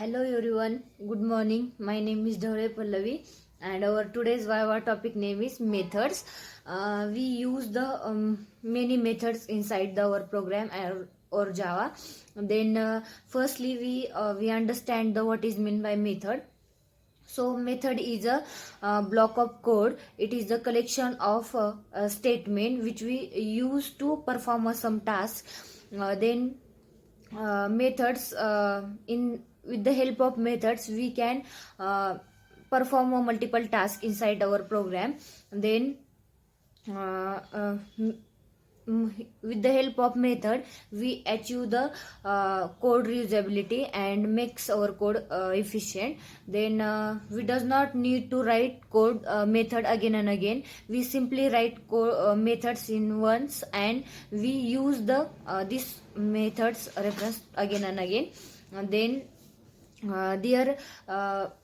Hello everyone, good morning. My name is Dhore Pallavi and our today's Viva topic name is methods. We use the many methods inside our program or Java. Then firstly we understand the what is meant by method. So method is a block of code. It is the collection of a statement which we use to perform some task. Then methods in with the help of methods we can perform a multiple tasks inside our program. Then uh, uh, with the help of method we achieve the code reusability and makes our code efficient. Then we does not need to write code method again and again. We simply write code methods in once and we use the this methods reference again and again. And then there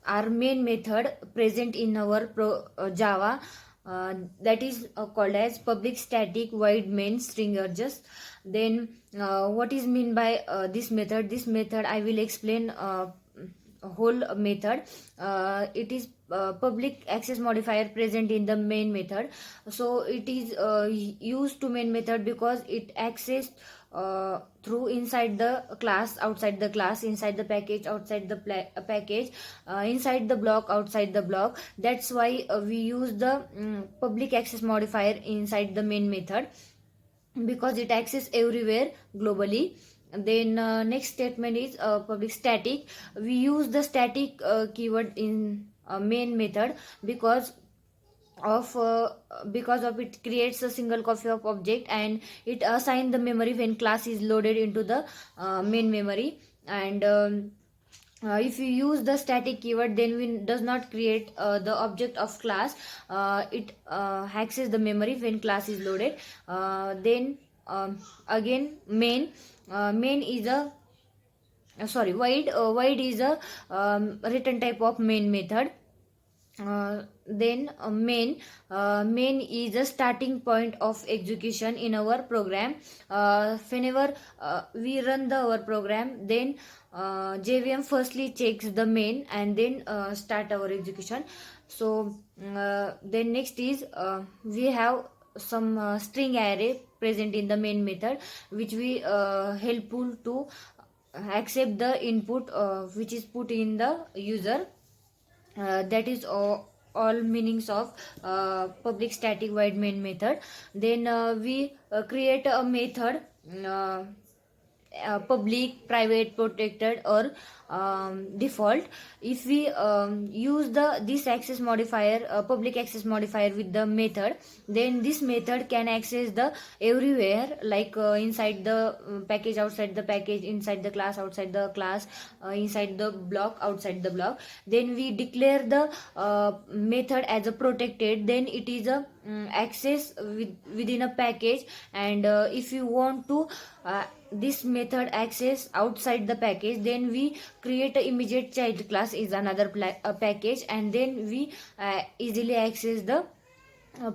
our main method present in our Java, that is called as public static void main string urges. Then what is mean by this method? This method I will explain whole method. It is public access modifier present in the main method. So it is used to main method because it access through inside the class, outside the class, inside the package, outside the package, inside the block, outside the block. That's why we use the public access modifier inside the main method, because it access everywhere globally. Then next statement is public static. We use the static keyword in main method because of it creates a single copy of object and it assign the memory when class is loaded into the main memory. And if you use the static keyword, then we does not create the object of class. It access the memory when class is loaded. Then again main is a void is a return type of main method. Then main is the starting point of execution in our program. Whenever we run our program, then JVM firstly checks the main and then start our execution. So then next is we have some string array present in the main method, which we helpful to accept the input which is put in the user. That is all meanings of public static void main method. Then we create a method, uh, public, private, protected, or default. If we use the this access modifier, public access modifier with the method, then this method can access the everywhere, like inside the package, outside the package, inside the class, outside the class, inside the block, outside the block. Then we declare the method as a protected, then it is a access within a package. And if you want to this method access outside the package, then we create a immediate child class is another package, and then we easily access the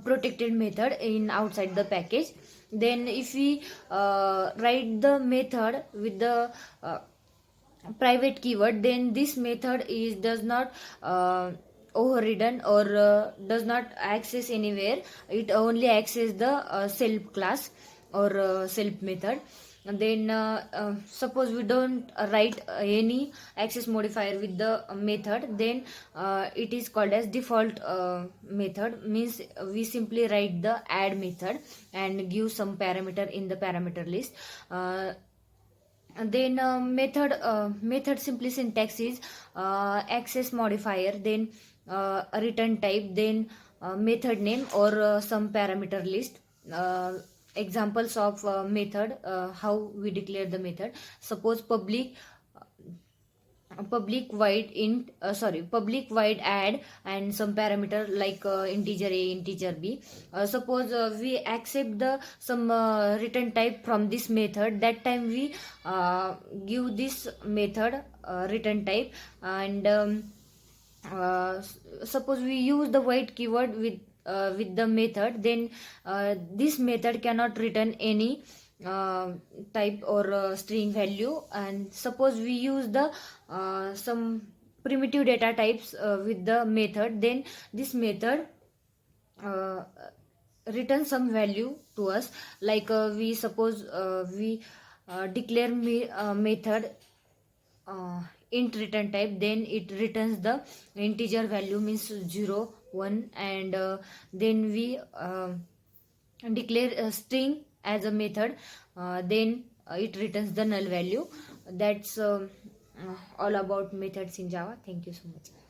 protected method in outside the package. Then if we write the method with the private keyword, then this method is does not overridden or does not access anywhere. It only access the self class or self method. And then suppose we don't write any access modifier with the method, then it is called as default method. Means we simply write the add method and give some parameter in the parameter list. And then method simply syntax is access modifier, then a return type, then method name or some parameter list. Examples of method, how we declare the method. Suppose public void int public void add and some parameter like integer a, integer b. Suppose we accept the some return type from this method, that time we give this method return type. And suppose we use the void keyword with the method, then this method cannot return any type or string value. And suppose we use the some primitive data types with the method, then this method uh, return some value to us. Like we suppose we declare method int return type, then it returns the integer value, means 0 1. And then we declare a string as a method, then it returns the null value. That's all about methods in Java. Thank you so much.